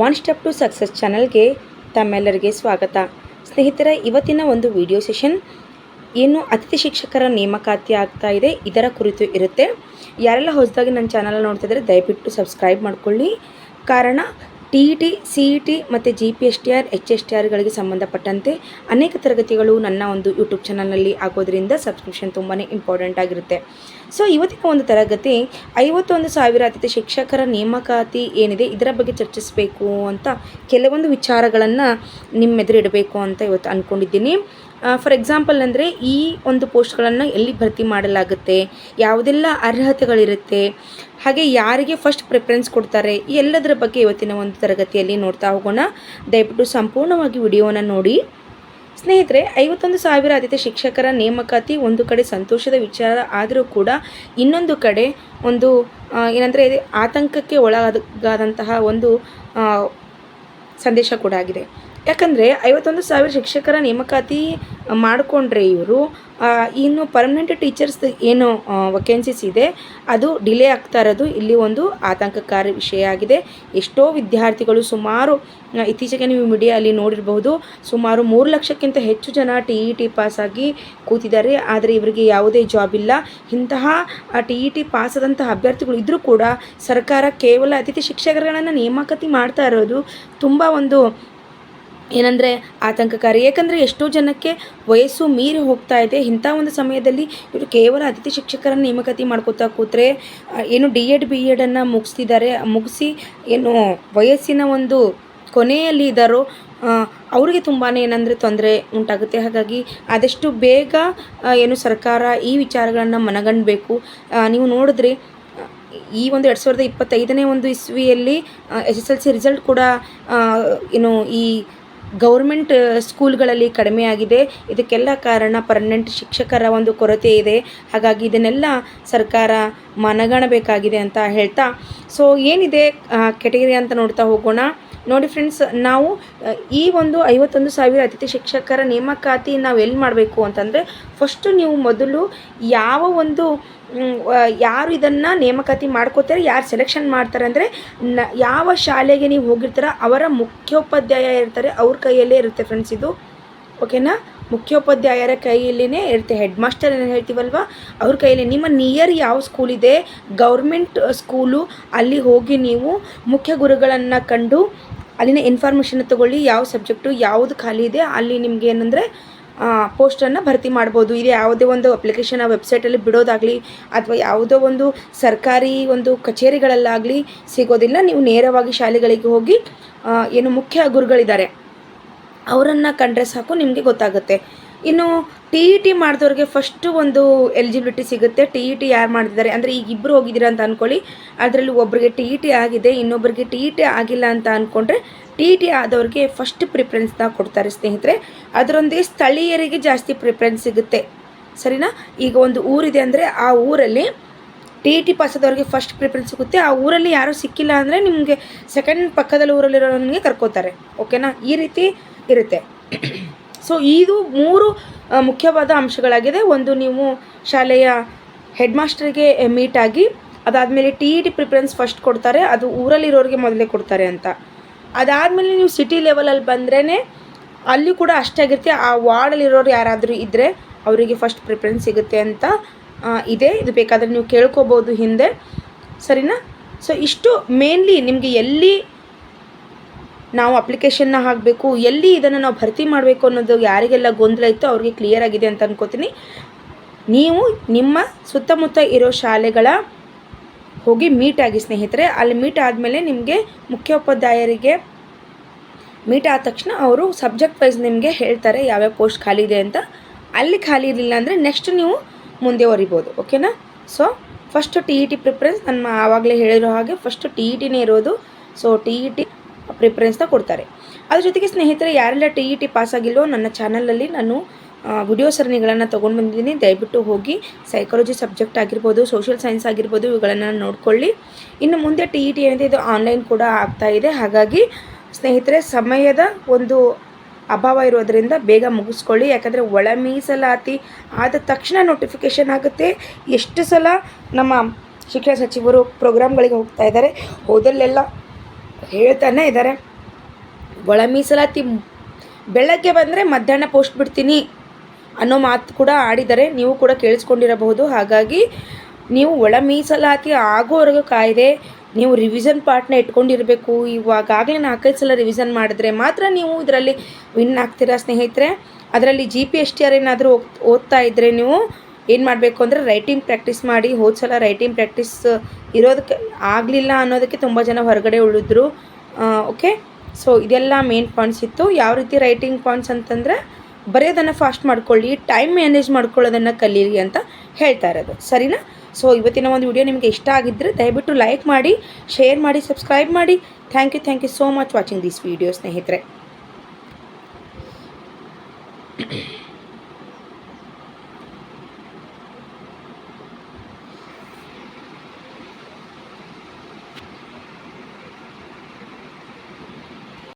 One step to success ಚಾನಲ್ಗೆ ತಮ್ಮೆಲ್ಲರಿಗೆ ಸ್ವಾಗತ. ಸ್ನೇಹಿತರೆ, ಇವತ್ತಿನ ಒಂದು ವಿಡಿಯೋ ಸೆಷನ್ ಏನು ಅತಿಥಿ ಶಿಕ್ಷಕರ ನೇಮಕಾತಿ ಆಗ್ತಾ ಇದೆ ಇದರ ಕುರಿತು ಇರುತ್ತೆ. ಯಾರೆಲ್ಲ ಹೊಸದಾಗಿ ನನ್ನ ಚಾನಲ್ ನೋಡ್ತಾ ಇದ್ದಾರೆ ದಯವಿಟ್ಟು ಸಬ್ಸ್ಕ್ರೈಬ್ ಮಾಡ್ಕೊಳ್ಳಿ. ಕಾರಣ TET, CET ಮತ್ತು GPSTR, HSTRಗಳಿಗೆ ಸಂಬಂಧಪಟ್ಟಂತೆ ಅನೇಕ ತರಗತಿಗಳು ನನ್ನ ಒಂದು ಯೂಟ್ಯೂಬ್ ಚಾನಲ್ನಲ್ಲಿ ಆಗೋದ್ರಿಂದ ಸಬ್ಸ್ಕ್ರಿಪ್ಷನ್ ತುಂಬಾ ಇಂಪಾರ್ಟೆಂಟ್ ಆಗಿರುತ್ತೆ. ಸೊ ಇವತ್ತಿನ ಒಂದು ತರಗತಿ 51,000 ಅತಿಥಿ ಶಿಕ್ಷಕರ ನೇಮಕಾತಿ ಏನಿದೆ ಇದರ ಬಗ್ಗೆ ಚರ್ಚಿಸಬೇಕು ಅಂತ ಕೆಲವೊಂದು ವಿಚಾರಗಳನ್ನು ನಿಮ್ಮೆದುರು ಇಡಬೇಕು ಅಂತ ಇವತ್ತು ಅಂದ್ಕೊಂಡಿದ್ದೀನಿ. ಫಾರ್ ಎಕ್ಸಾಂಪಲ್ ಅಂದರೆ ಈ ಒಂದು ಪೋಸ್ಟ್ಗಳನ್ನು ಎಲ್ಲಿ ಭರ್ತಿ ಮಾಡಲಾಗುತ್ತೆ, ಯಾವುದೆಲ್ಲ ಅರ್ಹತೆಗಳಿರುತ್ತೆ, ಹಾಗೆ ಯಾರಿಗೆ ಫಸ್ಟ್ ಪ್ರಿಫರೆನ್ಸ್ ಕೊಡ್ತಾರೆ, ಈ ಎಲ್ಲದರ ಬಗ್ಗೆ ಇವತ್ತಿನ ಒಂದು ತರಗತಿಯಲ್ಲಿ ನೋಡ್ತಾ ಹೋಗೋಣ. ದಯವಿಟ್ಟು ಸಂಪೂರ್ಣವಾಗಿ ವಿಡಿಯೋನ ನೋಡಿ. ಸ್ನೇಹಿತರೆ, 51,000 ಅತಿಥಿ ಶಿಕ್ಷಕರ ನೇಮಕಾತಿ ಒಂದು ಕಡೆ ಸಂತೋಷದ ವಿಚಾರ ಆದರೂ ಕೂಡ ಇನ್ನೊಂದು ಕಡೆ ಒಂದು ಏನಂದರೆ ಆತಂಕಕ್ಕೆ ಒಳಗಾದಂತಹ ಒಂದು ಸಂದೇಶ ಕೂಡ ಆಗಿದೆ. ಯಾಕಂದರೆ 51,000 ಶಿಕ್ಷಕರ ನೇಮಕಾತಿ ಮಾಡಿಕೊಂಡ್ರೆ ಇವರು ಇನ್ನು ಪರ್ಮನೆಂಟ್ ಟೀಚರ್ಸ್ ಏನು ವೇಕೆನ್ಸೀಸ್ ಇದೆ ಅದು ಡಿಲೇ ಆಗ್ತಾ ಇರೋದು ಇಲ್ಲಿ ಒಂದು ಆತಂಕಕಾರಿ ವಿಷಯ ಆಗಿದೆ. ಎಷ್ಟೋ ವಿದ್ಯಾರ್ಥಿಗಳು ಸುಮಾರು ಇತ್ತೀಚೆಗೆ ನೀವು ಮೀಡಿಯಲ್ಲಿ ನೋಡಿರಬಹುದು, ಸುಮಾರು 3 ಲಕ್ಷಕ್ಕಿಂತ ಹೆಚ್ಚು ಜನ TET ಪಾಸಾಗಿ ಕೂತಿದ್ದಾರೆ. ಆದರೆ ಇವರಿಗೆ ಯಾವುದೇ ಜಾಬ್ ಇಲ್ಲ. ಇಂತಹ TET ಪಾಸಾದಂತಹ ಅಭ್ಯರ್ಥಿಗಳು ಇದ್ದರೂ ಕೂಡ ಸರ್ಕಾರ ಕೇವಲ ಅತಿಥಿ ಶಿಕ್ಷಕರುಗಳನ್ನು ನೇಮಕಾತಿ ಮಾಡ್ತಾ ಇರೋದು ತುಂಬ ಒಂದು ಏನಂದರೆ ಆತಂಕಕಾರಿ. ಏಕೆಂದರೆ ಎಷ್ಟೋ ಜನಕ್ಕೆ ವಯಸ್ಸು ಮೀರಿ ಹೋಗ್ತಾ ಇದೆ. ಇಂಥ ಒಂದು ಸಮಯದಲ್ಲಿ ಇವರು ಕೇವಲ ಅತಿಥಿ ಶಿಕ್ಷಕರನ್ನು ನೇಮಕಾತಿ ಮಾಡ್ಕೋತಾ ಕೂತ್ರೆ ಏನು DED BEd ಮುಗಿಸಿ ಏನು ವಯಸ್ಸಿನ ಒಂದು ಕೊನೆಯಲ್ಲಿ ಇದ್ದಾರೋ ಅವರಿಗೆ ತುಂಬಾ ಏನಂದರೆ ತೊಂದರೆ ಉಂಟಾಗುತ್ತೆ. ಹಾಗಾಗಿ ಆದಷ್ಟು ಬೇಗ ಏನು ಸರ್ಕಾರ ಈ ವಿಚಾರಗಳನ್ನು ಮನಗಂಡಬೇಕು. ನೀವು ನೋಡಿದ್ರೆ ಈ ಒಂದು 2025ನೇ ಒಂದು ಇಸ್ವಿಯಲ್ಲಿ SSLC ರಿಸಲ್ಟ್ ಕೂಡ ಏನು ಈ ಗೌರ್ಮೆಂಟ್ ಸ್ಕೂಲ್ಗಳಲ್ಲಿ ಕಡಿಮೆ ಆಗಿದೆ. ಇದಕ್ಕೆಲ್ಲ ಕಾರಣ ಪರ್ಮನೆಂಟ್ ಶಿಕ್ಷಕರ ಒಂದು ಕೊರತೆ ಇದೆ. ಹಾಗಾಗಿ ಇದನ್ನೆಲ್ಲ ಸರ್ಕಾರ ಮನಗಣಬೇಕಾಗಿದೆ ಅಂತ ಹೇಳ್ತಾ, ಸೊ ಏನಿದೆ ಕೆಟಗರಿ ಅಂತ ನೋಡ್ತಾ ಹೋಗೋಣ. ನೋಡಿ ಫ್ರೆಂಡ್ಸ್, ನಾವು ಈ ಒಂದು 51,000 ಅತಿಥಿ ಶಿಕ್ಷಕರ ನೇಮಕಾತಿ ನಾವು ಎಲ್ಲಿ ಮಾಡಬೇಕು ಅಂತಂದರೆ, ಫಸ್ಟು ನೀವು ಮೊದಲು ಯಾವ ಒಂದು ಯಾರು ಇದನ್ನು ನೇಮಕಾತಿ ಮಾಡ್ಕೋತಾರೆ, ಯಾರು ಸೆಲೆಕ್ಷನ್ ಮಾಡ್ತಾರೆ ಅಂದರೆ ಯಾವ ಶಾಲೆಗೆ ನೀವು ಹೋಗಿರ್ತಾರೋ ಅವರ ಮುಖ್ಯೋಪಾಧ್ಯಾಯ ಇರ್ತಾರೆ, ಅವ್ರ ಕೈಯಲ್ಲೇ ಇರುತ್ತೆ ಫ್ರೆಂಡ್ಸ್ ಇದು. ಓಕೆನಾ? ಮುಖ್ಯೋಪಾಧ್ಯಾಯರ ಕೈಯಲ್ಲೇ ಇರುತ್ತೆ. ಹೆಡ್ ಮಾಸ್ಟರ್ ಏನು ಹೇಳ್ತೀವಲ್ವ ಅವ್ರ ಕೈಯಲ್ಲಿ. ನಿಮ್ಮ ನಿಯರ್ ಯಾವ ಸ್ಕೂಲ್ ಇದೆ ಗೌರ್ಮೆಂಟ್ ಸ್ಕೂಲು, ಅಲ್ಲಿ ಹೋಗಿ ನೀವು ಮುಖ್ಯ ಗುರುಗಳನ್ನು ಕಂಡು ಅಲ್ಲಿನ ಇನ್ಫಾರ್ಮೇಷನ್ ತಗೊಳ್ಳಿ. ಯಾವ ಸಬ್ಜೆಕ್ಟು ಯಾವುದು ಖಾಲಿ ಇದೆ ಅಲ್ಲಿ ನಿಮಗೆ ಏನಂದರೆ ಪೋಸ್ಟನ್ನು ಭರ್ತಿ ಮಾಡ್ಬೋದು. ಇದು ಯಾವುದೇ ಒಂದು ಅಪ್ಲಿಕೇಶನ್ ವೆಬ್ಸೈಟಲ್ಲಿ ಬಿಡೋದಾಗಲಿ ಅಥವಾ ಯಾವುದೋ ಒಂದು ಸರ್ಕಾರಿ ಒಂದು ಕಚೇರಿಗಳಲ್ಲಾಗಲಿ ಸಿಗೋದಿಲ್ಲ. ನೀವು ನೇರವಾಗಿ ಶಾಲೆಗಳಿಗೆ ಹೋಗಿ ಏನು ಮುಖ್ಯ ಗುರುಗಳಿದ್ದಾರೆ ಅವರನ್ನು ಕಂಡ್ರೆ ಸಾಕು, ನಿಮಗೆ ಗೊತ್ತಾಗುತ್ತೆ. ಇನ್ನು TET ಮಾಡಿದವ್ರಿಗೆ ಫಸ್ಟು ಒಂದು ಎಲಿಜಿಬಿಲಿಟಿ ಸಿಗುತ್ತೆ. TET ಯಾರು ಮಾಡಿದ್ದಾರೆ ಅಂದರೆ ಈಗ ಇಬ್ಬರು ಹೋಗಿದ್ದೀರಾ ಅಂತ ಅಂದ್ಕೊಳ್ಳಿ, ಅದರಲ್ಲಿ ಒಬ್ಬರಿಗೆ TET ಆಗಿದೆ, ಇನ್ನೊಬ್ಬರಿಗೆ TET ಆಗಿಲ್ಲ ಅಂತ ಅಂದ್ಕೊಂಡ್ರೆ TET ಆದವ್ರಿಗೆ ಫಸ್ಟ್ ಪ್ರಿಫರೆನ್ಸ್ನ ಕೊಡ್ತಾರೆ ಸ್ನೇಹಿತರೆ. ಅದರೊಂದಿಗೆ ಸ್ಥಳೀಯರಿಗೆ ಜಾಸ್ತಿ ಪ್ರಿಫರೆನ್ಸ್ ಸಿಗುತ್ತೆ. ಸರಿನಾ? ಈಗ ಒಂದು ಊರಿದೆ ಅಂದರೆ ಆ ಊರಲ್ಲಿ TET ಪಾಸಾದವ್ರಿಗೆ ಫಸ್ಟ್ ಪ್ರಿಫರೆನ್ಸ್ ಸಿಗುತ್ತೆ. ಆ ಊರಲ್ಲಿ ಯಾರೂ ಸಿಕ್ಕಿಲ್ಲ ಅಂದರೆ ನಿಮಗೆ ಸೆಕೆಂಡ್ ಪಕ್ಕದಲ್ಲಿ ಊರಲ್ಲಿರೋನಿಗೆ ಕರ್ಕೋತಾರೆ. ಓಕೆನಾ? ಈ ರೀತಿ ಇರುತ್ತೆ. ಸೊ ಇದು 3 ಮುಖ್ಯವಾದ ಅಂಶಗಳಾಗಿದೆ. ಒಂದು, ನೀವು ಶಾಲೆಯ ಹೆಡ್ ಮಾಸ್ಟರ್ಗೆ ಮೀಟ್ ಆಗಿ, ಅದಾದಮೇಲೆ TET ಪ್ರಿಫರೆನ್ಸ್ ಫಸ್ಟ್ ಕೊಡ್ತಾರೆ, ಅದು ಊರಲ್ಲಿರೋರಿಗೆ ಮೊದಲೇ ಕೊಡ್ತಾರೆ ಅಂತ. ಅದಾದಮೇಲೆ ನೀವು ಸಿಟಿ ಲೆವೆಲಲ್ಲಿ ಬಂದ್ರೇ ಅಲ್ಲಿ ಕೂಡ ಅಷ್ಟಾಗಿರುತ್ತೆ. ಆ ವಾರ್ಡಲ್ಲಿರೋರು ಯಾರಾದರೂ ಇದ್ದರೆ ಅವರಿಗೆ ಫಸ್ಟ್ ಪ್ರಿಫರೆನ್ಸ್ ಸಿಗುತ್ತೆ ಅಂತ ಇದೆ. ಇದು ಬೇಕಾದರೆ ನೀವು ಕೇಳ್ಕೊಬೋದು ಹಿಂದೆ. ಸರಿನಾ? ಸೊ ಇಷ್ಟು ಮೇನ್ಲಿ ನಿಮಗೆ ಎಲ್ಲಿ ನಾವು ಅಪ್ಲಿಕೇಶನ್ನ ಹಾಕಬೇಕು, ಎಲ್ಲಿ ಇದನ್ನು ನಾವು ಭರ್ತಿ ಮಾಡಬೇಕು ಅನ್ನೋದು ಯಾರಿಗೆಲ್ಲ ಗೊಂದಲ ಇತ್ತು ಅವ್ರಿಗೆ ಕ್ಲಿಯರ್ ಆಗಿದೆ ಅಂತ ಅಂದ್ಕೋತೀನಿ. ನೀವು ನಿಮ್ಮ ಸುತ್ತಮುತ್ತ ಇರೋ ಶಾಲೆಗಳ ಹೋಗಿ ಮೀಟ್ ಆಗಿ ಸ್ನೇಹಿತರೆ. ಅಲ್ಲಿ ಮೀಟ್ ಆದಮೇಲೆ ನಿಮಗೆ ಮುಖ್ಯೋಪಾಧ್ಯಾಯರಿಗೆ ಮೀಟ್ ಆದ ತಕ್ಷಣ ಅವರು ಸಬ್ಜೆಕ್ಟ್ ವೈಸ್ ನಿಮಗೆ ಹೇಳ್ತಾರೆ ಯಾವ್ಯಾವ ಪೋಸ್ಟ್ ಖಾಲಿ ಇದೆ ಅಂತ. ಅಲ್ಲಿ ಖಾಲಿ ಇರಲಿಲ್ಲ ಅಂದರೆ ನೆಕ್ಸ್ಟ್ ನೀವು ಮುಂದೆ ಹೊರಿಬೋದು. ಓಕೆನಾ? ಸೊ ಫಸ್ಟು TET ಪ್ರಿಫರೆನ್ಸ್, ನಾನು ಆವಾಗಲೇ ಹೇಳಿರೋ ಹಾಗೆ ಫಸ್ಟು TETನೇ ಇರೋದು. ಸೊ TET ಪ್ರಿಫರೆನ್ಸ್ನ ಕೊಡ್ತಾರೆ. ಅದ್ರ ಜೊತೆಗೆ ಸ್ನೇಹಿತರೆ, ಯಾರೆಲ್ಲ TET ಪಾಸಾಗಿಲ್ಲೋ ನನ್ನ ಚಾನಲಲ್ಲಿ ನಾನು ವಿಡಿಯೋ ಸರಣಿಗಳನ್ನು ತೊಗೊಂಡು ಬಂದಿದ್ದೀನಿ. ದಯವಿಟ್ಟು ಹೋಗಿ ಸೈಕಾಲಜಿ ಸಬ್ಜೆಕ್ಟ್ ಆಗಿರ್ಬೋದು, ಸೋಷಿಯಲ್ ಸೈನ್ಸ್ ಆಗಿರ್ಬೋದು, ಇವುಗಳನ್ನು ನೋಡ್ಕೊಳ್ಳಿ. ಇನ್ನು ಮುಂದೆ TET ಏನಿದೆ ಇದು ಆನ್ಲೈನ್ ಕೂಡ ಆಗ್ತಾ ಇದೆ. ಹಾಗಾಗಿ ಸ್ನೇಹಿತರೆ, ಸಮಯದ ಒಂದು ಅಭಾವ ಇರೋದರಿಂದ ಬೇಗ ಮುಗಿಸ್ಕೊಳ್ಳಿ. ಯಾಕಂದರೆ ಒಳ ಮೀಸಲಾತಿ ಆದ ತಕ್ಷಣ ನೋಟಿಫಿಕೇಷನ್ ಆಗುತ್ತೆ. ಎಷ್ಟು ಸಲ ನಮ್ಮ ಶಿಕ್ಷಣ ಸಚಿವರು ಪ್ರೋಗ್ರಾಮ್ಗಳಿಗೆ ಹೋಗ್ತಾ ಇದ್ದಾರೆ, ಹೋದಲ್ಲೆಲ್ಲ ಹೇಳ್ತಾನೆ ಇದ್ದಾರೆ. ಒಳ ಮೀಸಲಾತಿ ಬೆಳಗ್ಗೆ ಬಂದರೆ ಮಧ್ಯಾಹ್ನ ಪೋಸ್ಟ್ ಬಿಡ್ತೀನಿ ಅನ್ನೋ ಮಾತು ಕೂಡ ಆಡಿದ್ದಾರೆ, ನೀವು ಕೂಡ ಕೇಳಿಸ್ಕೊಂಡಿರಬಹುದು. ಹಾಗಾಗಿ ನೀವು ಒಳ ಮೀಸಲಾತಿ ಆಗೋವರೆಗೂ ಕಾಯ್ದೆ ನೀವು ರಿವಿಷನ್ ಪಾರ್ಟ್ನ ಇಟ್ಕೊಂಡಿರಬೇಕು. ಇವಾಗಲೇ 4-5 ಸಲ ರಿವಿಷನ್ ಮಾಡಿದ್ರೆ ಮಾತ್ರ ನೀವು ಇದರಲ್ಲಿ ವಿನ್ ಆಗ್ತೀರಾ ಸ್ನೇಹಿತರೆ. ಅದರಲ್ಲಿ GPSTR ಏನಾದರೂ ಓದ್ತಾ ಇದ್ದರೆ ನೀವು ಏನು ಮಾಡಬೇಕು ಅಂದರೆ ರೈಟಿಂಗ್ ಪ್ರಾಕ್ಟೀಸ್ ಮಾಡಿ. ಹೋದ ಸಲ ರೈಟಿಂಗ್ ಪ್ರಾಕ್ಟೀಸ್ ಇರೋದಕ್ಕೆ ಆಗಲಿಲ್ಲ ಅನ್ನೋದಕ್ಕೆ ತುಂಬ ಜನ ಹೊರಗಡೆ ಉಳಿದ್ರು. ಓಕೆ, ಸೊ ಇದೆಲ್ಲ ಮೇನ್ ಪಾಯಿಂಟ್ಸ್ ಇತ್ತು. ಯಾವ ರೀತಿ ರೈಟಿಂಗ್ ಪಾಯಿಂಟ್ಸ್ ಅಂತಂದರೆ ಬರೆಯೋದನ್ನು ಫಾಸ್ಟ್ ಮಾಡ್ಕೊಳ್ಳಿ, ಟೈಮ್ ಮ್ಯಾನೇಜ್ ಮಾಡ್ಕೊಳ್ಳೋದನ್ನು ಕಲೀರಿ ಅಂತ ಹೇಳ್ತಾ ಇರೋದು, ಸರಿನಾ? ಸೊ ಇವತ್ತಿನ ಒಂದು ವಿಡಿಯೋ ನಿಮಗೆ ಇಷ್ಟ ಆಗಿದ್ದರೆ ದಯವಿಟ್ಟು ಲೈಕ್ ಮಾಡಿ, ಶೇರ್ ಮಾಡಿ, ಸಬ್ಸ್ಕ್ರೈಬ್ ಮಾಡಿ. Thank you so much watching this video ಸ್ನೇಹಿತರೆ.